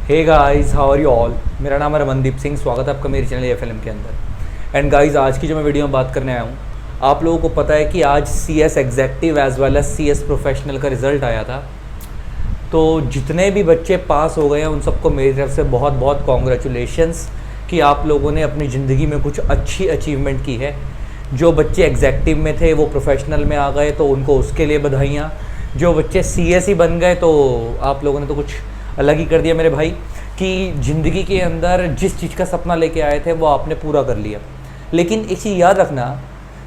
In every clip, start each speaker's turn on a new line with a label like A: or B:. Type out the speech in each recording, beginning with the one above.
A: Hey guys, how are you all. मेरा नाम है रमनदीप सिंह। स्वागत है आपका मेरे चैनल एफएलएम के अंदर। एंड गाइस, आज की जो मैं वीडियो में बात करने आया हूँ, आप लोगों को पता है कि आज CS executive as well as CS professional का रिज़ल्ट आया था। तो जितने भी बच्चे पास हो गए हैं उन सबको मेरी तरफ से बहुत बहुत कॉन्ग्रेचुलेशंस कि आप लोगों ने अपनी ज़िंदगी में कुछ अच्छी अचीवमेंट की है। जो बच्चे एग्जेक्टिव में थे वो प्रोफेशनल में आ गए तो उनको उसके लिए बधाइयाँ। जो बच्चे CS ही बन गए तो आप लोगों ने तो कुछ अलग ही कर दिया मेरे भाई, कि ज़िंदगी के अंदर जिस चीज़ का सपना लेके आए थे वो आपने पूरा कर लिया। लेकिन एक चीज़ याद रखना,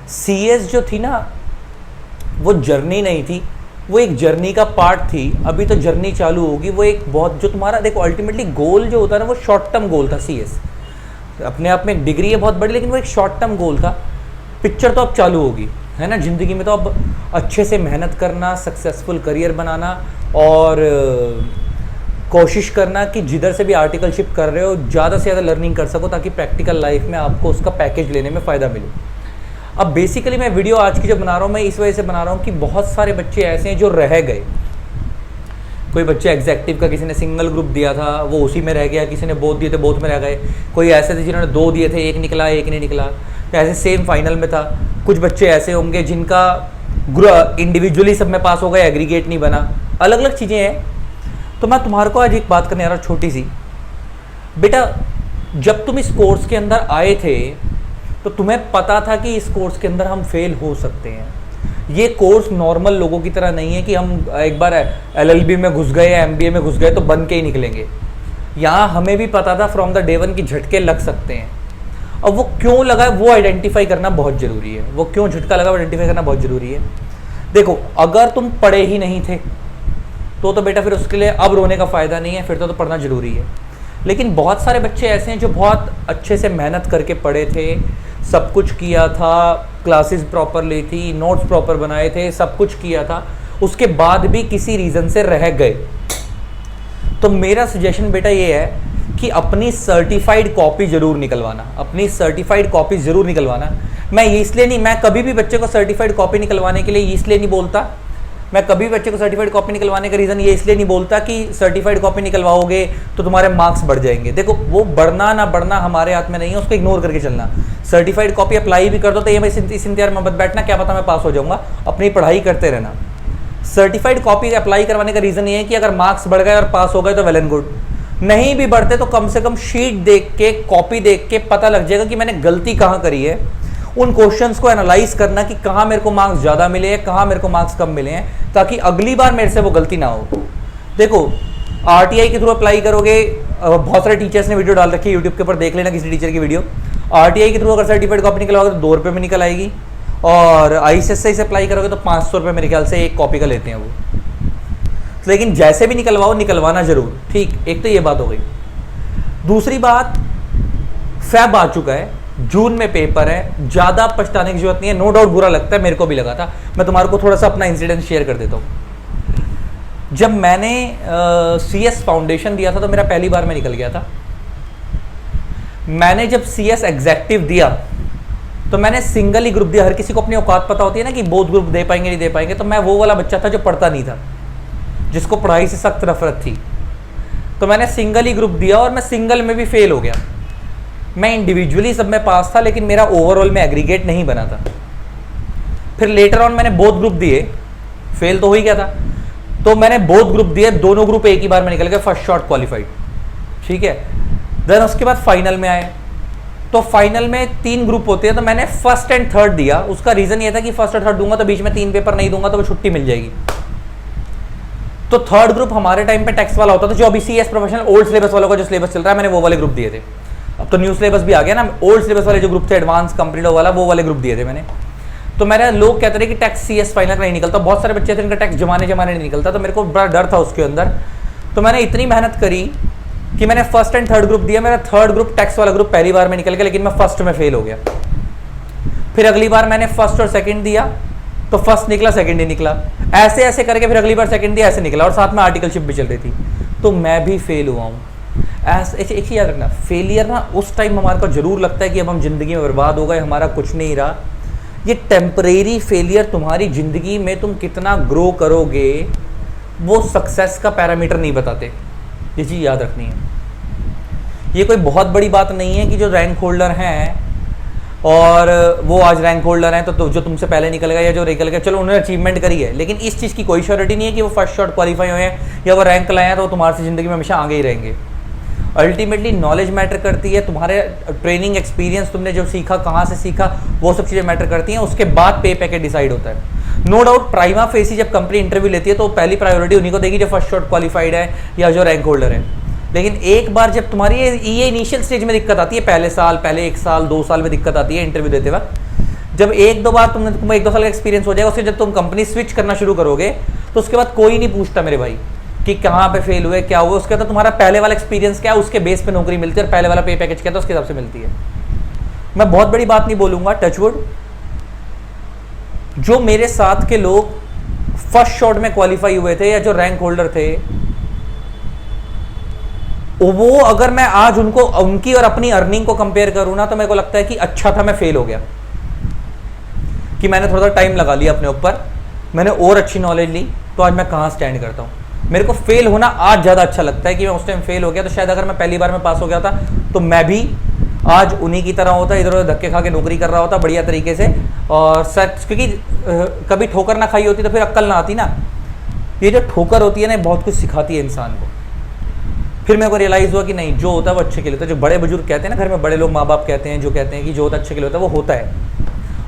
A: CS जो थी ना, वो जर्नी नहीं थी, वो एक जर्नी का पार्ट थी। अभी तो जर्नी चालू होगी। वो एक बहुत जो तुम्हारा देखो अल्टीमेटली गोल जो होता है ना, वो शॉर्ट टर्म गोल था। CS अपने आप में एक डिग्री है बहुत बड़ी, लेकिन वो एक शॉर्ट टर्म गोल था। पिक्चर तो अब चालू होगी, है ना। ज़िंदगी में तो अब अच्छे से मेहनत करना, सक्सेसफुल करियर बनाना और कोशिश करना कि जिधर से भी आर्टिकलशिप कर रहे हो ज़्यादा से ज़्यादा लर्निंग कर सको, ताकि प्रैक्टिकल लाइफ में आपको उसका पैकेज लेने में फ़ायदा मिले। अब बेसिकली मैं वीडियो आज की जो बना रहा हूँ, मैं इस वजह से बना रहा हूँ कि बहुत सारे बच्चे ऐसे हैं जो रह गए। कोई बच्चे एग्जेक्टिव का किसी ने सिंगल ग्रुप दिया था, वो उसी में रह गया। किसी ने बोथ दिए थे, बोथ में रह गए। कोई ऐसे थे जिन्होंने 2 दिए थे, एक निकला, एक नहीं निकला। तो ऐसे सेम फाइनल में था। कुछ बच्चे ऐसे होंगे जिनका इंडिविजुअली सब में पास हो गए, एग्रीगेट नहीं बना। अलग अलग चीज़ें हैं। तो मैं तुम्हारे को आज एक बात करने आ रहा हूँ छोटी सी। बेटा, जब तुम इस कोर्स के अंदर आए थे तो तुम्हें पता था कि इस कोर्स के अंदर हम फेल हो सकते हैं। ये कोर्स नॉर्मल लोगों की तरह नहीं है कि हम एक बार LLB में घुस गए या MBA में घुस गए तो बन के ही निकलेंगे। यहाँ हमें भी पता था फ्रॉम द डे वन की झटके लग सकते हैं। अब वो क्यों लगा है वो आइडेंटिफाई करना बहुत ज़रूरी है। वो क्यों झटका लगा वो आइडेंटिफाई करना बहुत ज़रूरी है। देखो, अगर तुम पढ़े ही नहीं थे तो बेटा फिर उसके लिए अब रोने का फ़ायदा नहीं है। फिर तो पढ़ना ज़रूरी है। लेकिन बहुत सारे बच्चे ऐसे हैं जो बहुत अच्छे से मेहनत करके पढ़े थे, सब कुछ किया था, क्लासेस प्रॉपर ली थी, नोट्स प्रॉपर बनाए थे, सब कुछ किया था, उसके बाद भी किसी रीज़न से रह गए। तो मेरा सजेशन बेटा ये है कि अपनी सर्टिफाइड कॉपी ज़रूर निकलवाना। अपनी सर्टिफाइड कॉपी ज़रूर निकलवाना। मैं इसलिए नहीं, मैं कभी भी बच्चे को सर्टिफाइड कॉपी निकलवाने के लिए इसलिए नहीं बोलता। मैं कभी बच्चे को सर्टिफाइड कॉपी निकलवाने का रीज़न ये इसलिए नहीं बोलता कि सर्टिफाइड कॉपी निकलवाओगे तो तुम्हारे मार्क्स बढ़ जाएंगे। देखो, वो बढ़ना ना बढ़ना हमारे हाथ में नहीं है, उसको इग्नोर करके चलना। सर्टिफाइड कॉपी अप्लाई भी कर दो तो ये मैं इस इंतजार में मत बैठना क्या पता मैं पास हो जाऊंगा। अपनी पढ़ाई करते रहना। सर्टिफाइड कॉपी अप्लाई करवाने का रीज़न ये है कि अगर मार्क्स बढ़ गए और पास हो गए तो वेल एंड गुड। नहीं भी बढ़ते तो कम से कम शीट देख के, कॉपी देख के पता लग जाएगा कि मैंने गलती कहाँ करी है। उन क्वेश्चंस को एनालाइज करना कि कहाँ मेरे को मार्क्स ज़्यादा मिले हैं, कहाँ मेरे को मार्क्स कम मिले हैं, ताकि अगली बार मेरे से वो गलती ना हो। देखो, RTI के थ्रू अप्लाई करोगे, बहुत सारे टीचर्स ने वीडियो डाल रखी है यूट्यूब के ऊपर, देख लेना किसी टीचर की वीडियो। RTI के थ्रू अगर सर्टिफाइड कॉपी निकलवाओगे तो 2 रुपये में निकल आएगी, और ICSI से अप्लाई करोगे तो 500 रुपये मेरे ख्याल से एक कॉपी का लेते हैं वो। लेकिन जैसे भी निकलवाओ, निकलवाना जरूर। ठीक, एक तो ये बात हो गई। दूसरी बात, फैब आ चुका है, जून में पेपर है, ज़्यादा पछताने की जरूरत नहीं है। नो डाउट बुरा लगता है, मेरे को भी लगा था। मैं तुम्हारे को थोड़ा सा अपना इंसिडेंट शेयर कर देता हूँ। जब मैंने CS फाउंडेशन दिया था तो मेरा पहली बार में निकल गया था। मैंने जब CS एग्जेक्टिव दिया तो मैंने सिंगल ही ग्रुप दिया। हर किसी को अपनी औकात पता होती है ना कि बोथ ग्रुप दे पाएंगे नहीं दे पाएंगे। तो मैं वो वाला बच्चा था जो पढ़ता नहीं था, जिसको पढ़ाई से सख्त नफरत थी। तो मैंने सिंगल ही ग्रुप दिया और मैं सिंगल में भी फेल हो गया। मैं इंडिविजुअली सब में पास था, लेकिन मेरा ओवरऑल में एग्रीगेट नहीं बना था। फिर लेटर ऑन मैंने बोथ ग्रुप दिए, फेल तो हो ही गया था। तो मैंने बोथ ग्रुप दिए, दोनों ग्रुप एक ही बार में निकल गए, फर्स्ट शॉट क्वालिफाइड। ठीक है। देन उसके बाद फाइनल में आए तो फाइनल में 3 ग्रुप होते हैं। तो मैंने फर्स्ट एंड थर्ड दिया। उसका रीज़न ये था कि फर्स्ट और थर्ड दूंगा तो बीच में 3 पेपर नहीं दूंगा तो वो छुट्टी मिल जाएगी। तो थर्ड ग्रुप हमारे टाइम पे टैक्स वाला होता था, जो अभी CS प्रोफेशनल ओल्ड सिलेबस वालों का जो सिलेबस चल रहा है, मैंने वो वाले ग्रुप दिए थे। अब तो न्यू सिलेबस भी आ गया ना। ओल्ड सिलेबस वाले जो ग्रुप थे, एडवांस कंप्लीट वाला, वो वाले ग्रुप दिए थे मैंने। तो मेरे लोग कहते थे कि टैक्स CS फाइनल का नहीं निकलता। बहुत सारे बच्चे थे इनका टैक्स जमाने नहीं निकलता। तो मेरे को बड़ा डर था उसके अंदर। तो मैंने इतनी मेहनत करी कि मैंने फर्स्ट एंड थर्ड ग्रुप दिया। मेरा थर्ड ग्रुप टैक्स वाला ग्रुप पहली बार में निकल गया, लेकिन मैं फर्स्ट में फेल हो गया। फिर अगली बार मैंने फर्स्ट और सेकेंड दिया तो फर्स्ट निकला, सेकेंड ही निकला। ऐसे ऐसे करके फिर अगली बार सेकेंड दिया, ऐसे निकला। और साथ में आर्टिकलशिप भी चल रही थी, तो मैं भी फेल हुआ हूँ। ऐसे एक ही याद रखना, फेलियर ना उस टाइम हमारे को जरूर लगता है कि अब हम जिंदगी में बर्बाद हो गए, हमारा कुछ नहीं रहा। ये टेम्परेरी फेलियर तुम्हारी ज़िंदगी में तुम कितना ग्रो करोगे वो सक्सेस का पैरामीटर नहीं बताते। ये चीज़ याद रखनी है। ये कोई बहुत बड़ी बात नहीं है कि जो रैंक होल्डर हैं और वो आज रैंक होल्डर हैं तो जो तुमसे पहले निकल गया या जो निकल गया, चलो उन्होंने अचीवमेंट करी है, लेकिन इस चीज़ की कोई श्योरिटी नहीं है कि वो फर्स्ट शॉट क्वालिफाई हुए हैं या वो रैंक लाए हैं तो वो तुम्हारी ज़िंदगी में हमेशा आगे ही रहेंगे। अल्टीमेटली नॉलेज मैटर करती है, तुम्हारे ट्रेनिंग एक्सपीरियंस, तुमने जो सीखा कहाँ से सीखा, वो सब चीज़ें मैटर करती हैं। उसके बाद पे पैकेज डिसाइड होता है। नो डाउट प्राइमा फेसी जब कंपनी इंटरव्यू लेती है तो पहली प्रायोरिटी उन्हीं को देगी जो फर्स्ट शॉट क्वालिफाइड है या जो रैंक होल्डर है। लेकिन एक बार जब तुम्हारी ये इनिशियल स्टेज में दिक्कत आती है, पहले साल, पहले 1 साल 2 साल में दिक्कत आती है इंटरव्यू देते वक्त, जब 1-2 बार तुम्हें 1-2 साल का एक्सपीरियंस हो जाएगा, उससे जब तुम कंपनी स्विच करना शुरू करोगे तो उसके बाद कोई नहीं पूछता मेरे भाई कि कहाँ पे फेल हुए, क्या हुआ। उसके बाद तुम्हारा पहले वाला एक्सपीरियंस क्या है, उसके बेस पे नौकरी मिलती है, और पहले वाला पे पैकेज क्या है तो उसके हिसाब से मिलती है। मैं बहुत बड़ी बात नहीं बोलूंगा, टचवुड, जो मेरे साथ के लोग फर्स्ट शॉट में क्वालिफाई हुए थे या जो रैंक होल्डर थे, वो अगर मैं आज उनकी और अपनी अर्निंग को कंपेयर करूं ना, तो मेरे को लगता है कि अच्छा था मैं फेल हो गया, कि मैंने थोड़ा सा टाइम लगा लिया अपने ऊपर, मैंने और अच्छी नॉलेज ली, तो आज मैं कहां स्टैंड करता हूं। मेरे को फेल होना आज ज़्यादा अच्छा लगता है कि मैं उस टाइम फेल हो गया, तो शायद अगर मैं पहली बार में पास हो गया था तो मैं भी आज उन्हीं की तरह होता, इधर उधर धक्के खा के नौकरी कर रहा होता बढ़िया तरीके से। और सच, क्योंकि कभी ठोकर ना खाई होती तो फिर अक्ल ना आती ना। ये जो ठोकर होती है ना, बहुत कुछ सिखाती है इंसान को। फिर मेरे को रियलाइज़ हुआ कि नहीं, जो होता है वो अच्छे के लिए होता है। जो बड़े बुजुर्ग कहते हैं ना, घर में बड़े लोग, माँ बाप कहते हैं, जो कहते हैं कि जो होता है अच्छे के लिए होता है, वो होता है।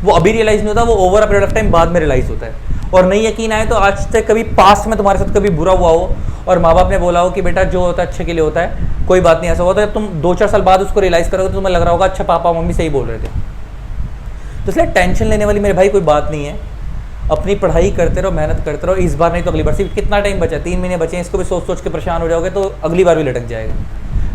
A: वो अभी रियलाइज़ नहीं होता, वो over a period of time बाद में रियलाइज़ होता है। और नहीं यकीन आए तो आज तक कभी पास्ट में तुम्हारे साथ कभी बुरा हुआ हो और माँ बाप ने बोला हो कि बेटा जो होता है अच्छे के लिए होता है, कोई बात नहीं, ऐसा हुआ, तो जब तुम 2-4 साल बाद उसको रियलाइज़ करोगे तो तुम्हें लग रहा होगा अच्छा पापा मम्मी सही बोल रहे थे। तो इसलिए टेंशन लेने वाली मेरे भाई कोई बात नहीं है। अपनी पढ़ाई करते रहो, मेहनत करते रहो। इस बार नहीं तो अगली बार। सिर्फ कितना टाइम बचा है, 3 महीने बचे हैं, इसको भी सोच सोच के परेशान हो जाओगे तो अगली बार भी लटक जाएगा।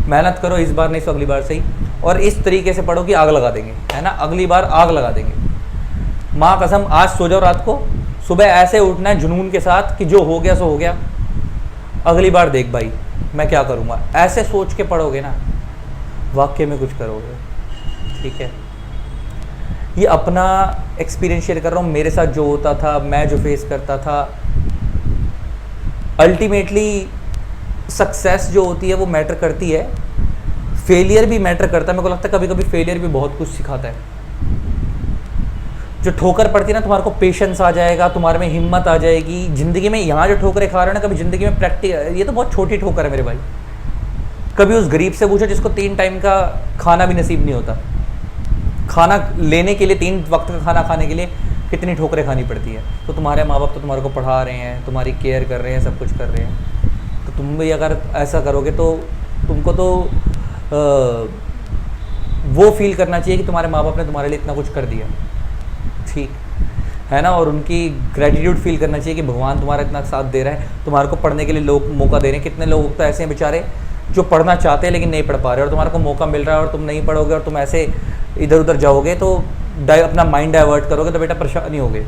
A: मेहनत करो, इस बार नहीं तो अगली बार सही, और इस तरीके से पढ़ो कि आग लगा देंगे, है ना, अगली बार आग लगा देंगे। माँ कसम, आज सो जाओ रात को, सुबह ऐसे उठना है जुनून के साथ कि जो हो गया सो हो गया, अगली बार देख भाई मैं क्या करूँगा। ऐसे सोच के पढ़ोगे ना, वाकई में कुछ करोगे। ठीक है, ये अपना एक्सपीरियंस शेयर कर रहा हूँ, मेरे साथ जो होता था, मैं जो फेस करता था। अल्टीमेटली सक्सेस जो होती है वो मैटर करती है, फेलियर भी मैटर करता है। मेरे को लगता है कभी कभी फेलियर भी बहुत कुछ सिखाता है। जो ठोकर पड़ती है ना, तुम्हारे को पेशेंस आ जाएगा, तुम्हारे में हिम्मत आ जाएगी ज़िंदगी में। यहाँ जो ठोकरें खा रहे हो ना, कभी ज़िंदगी में प्रैक्टिस, ये तो बहुत छोटी ठोकर है मेरे भाई। कभी उस गरीब से पूछो जिसको 3 टाइम का खाना भी नसीब नहीं होता, खाना लेने के लिए, 3 वक्त का खाना खाने के लिए कितनी ठोकरें खानी पड़ती है। तो तुम्हारे माँ बाप तो तुम्हारे को पढ़ा रहे हैं, तुम्हारी केयर कर रहे हैं, सब कुछ कर रहे हैं। तो तुम भी अगर ऐसा करोगे तो तुमको तो वो फील करना चाहिए कि तुम्हारे माँ बाप ने तुम्हारे लिए इतना कुछ कर दिया, ठीक है ना। और उनकी ग्रेटिट्यूड फील करना चाहिए कि भगवान तुम्हारा इतना साथ दे रहा है, तुम्हारे को पढ़ने के लिए लोग मौका दे रहे हैं। कितने लोग तो ऐसे हैं बेचारे जो पढ़ना चाहते हैं लेकिन नहीं पढ़ पा रहे, और तुम्हारे को मौका मिल रहा है और तुम नहीं पढ़ोगे और तुम ऐसे इधर उधर जाओगे तो अपना माइंड डाइवर्ट करोगे तो बेटा परेशानी होगे,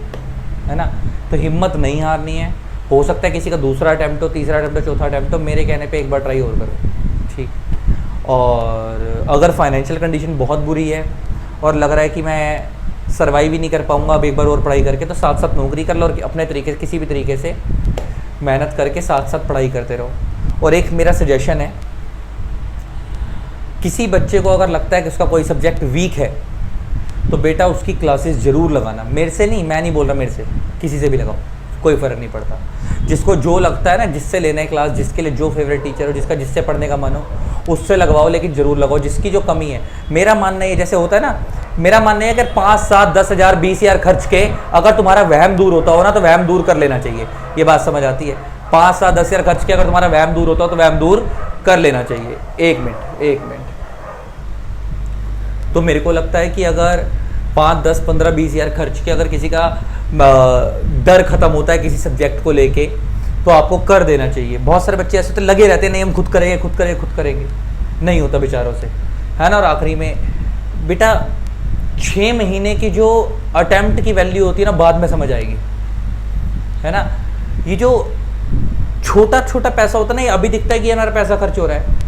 A: है ना। तो हिम्मत नहीं हारनी है। हो सकता है किसी का दूसरा अटैम्प्ट हो, तीसरा अटैम्प्ट हो, चौथा अटैम्प्ट हो, मेरे कहने पे एक बार ट्राई और करो, ठीक। और अगर फाइनेंशियल कंडीशन बहुत बुरी है और लग रहा है कि मैं सर्वाइव ही नहीं कर पाऊँगा अब एक बार और पढ़ाई करके, तो साथ साथ नौकरी कर लो और अपने तरीके से, किसी भी तरीके से मेहनत करके साथ साथ पढ़ाई करते रहो। और एक मेरा सजेशन है, किसी बच्चे को अगर लगता है कि उसका कोई सब्जेक्ट वीक है तो बेटा उसकी क्लासेस ज़रूर लगाना। मेरे से नहीं, मैं नहीं बोल रहा, मेरे से किसी से भी लगाओ, कोई फ़र्क नहीं पड़ता। जिसको जो लगता है ना, जिससे लेना है क्लास, जिसके लिए जो फेवरेट टीचर हो, जिसका जिससे पढ़ने का मन हो, उससे लगवाओ, लेकिन ज़रूर लगाओ जिसकी जो कमी है। मेरा मानना है, जैसे होता है ना, मेरा मानना है कि 5, 7, 10 हज़ार 20 हज़ार खर्च के अगर तुम्हारा वहम दूर होता हो ना तो वहम दूर कर लेना चाहिए। ये बात समझ आती है? 5, 7, 10 हज़ार खर्च के अगर तुम्हारा वहम दूर होता हो तो वहम दूर कर लेना चाहिए। एक मिनट। तो मेरे को लगता है कि अगर 5, 10, 15, 20 हज़ार खर्च के अगर किसी का डर खत्म होता है किसी सब्जेक्ट को लेके, तो आपको कर देना चाहिए। बहुत सारे बच्चे ऐसे तो लगे रहते हैं, नहीं हम खुद करेंगे, नहीं होता बेचारों से, है ना। और आखिरी में बेटा 6 महीने की जो अटेम्प्ट की वैल्यू होती है ना, बाद में समझ आएगी, है ना। ये जो छोटा छोटा पैसा होता है ना, ये अभी दिखता है कि हमारा पैसा खर्च हो रहा है,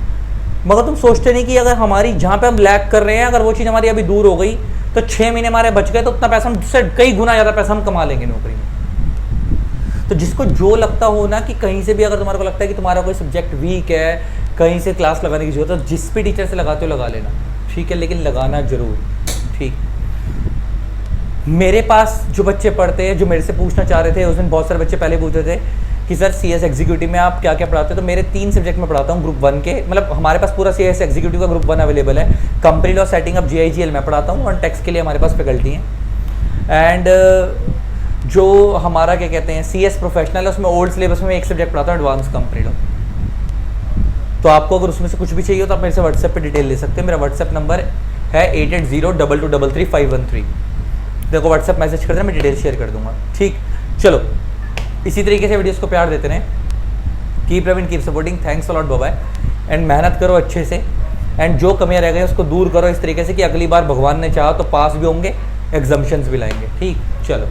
A: मगर तुम सोचते नहीं कि अगर हमारी जहाँ पे हम लैग कर रहे हैं, अगर वो चीज़ हमारी अभी दूर हो गई तो 6 महीने हमारे बच गए, तो उतना पैसा हम उससे कई गुना ज़्यादा पैसा हम कमा लेंगे नौकरी में। तो जिसको जो लगता हो ना, कि कहीं से भी अगर तुम्हारे को लगता है कि तुम्हारा कोई सब्जेक्ट वीक है कहीं से क्लास लगाने की जरूरत है, जिस भी टीचर से लगाते हो लगा लेना, ठीक है, लेकिन लगाना जरूर। ठीक, मेरे पास जो बच्चे पढ़ते हैं, जो मेरे से पूछना चाह रहे थे, उस दिन बहुत सारे बच्चे पहले पूछ रहे थे कि सर CS एग्जीक्यूटिव में आप क्या क्या पढ़ाते हो, तो मेरे 3 सब्जेक्ट में पढ़ाता हूँ ग्रुप 1 के, मतलब हमारे पास पूरा CS एग्जीक्यूटिव का ग्रुप 1 अवेलेबल है। Company law, setting up, GIGL मैं पढ़ाता हूँ, और टैक्स के लिए हमारे पास फैकल्टी हैं। एंड जो हमारा क्या कहते हैं CS प्रोफेशनल है, उसमें ओल्ड सिलेबस में एक सब्जेक्ट पढ़ाता हूँ, एडवांस कंपनी लॉ। तो आपको अगर उसमें से कुछ भी चाहिए हो तो आप मेरे से व्हाट्सएप पे डिटेल ले सकते हैं। मेरा व्हाट्सएप नंबर है 8802233513। देखो व्हाट्सएप मैसेज कर देना, मैं डिटेल शेयर कर दूंगा। ठीक, चलो इसी तरीके से वीडियोस को प्यार देते रहें। Keep raving, keep supporting, thanks a lot, bye bye. And मेहनत करो अच्छे से, एंड जो कमियां रह गई उसको दूर करो इस तरीके से कि अगली बार भगवान ने चाहा तो पास भी होंगे, एग्जाम्शंस भी लाएंगे। ठीक, चलो।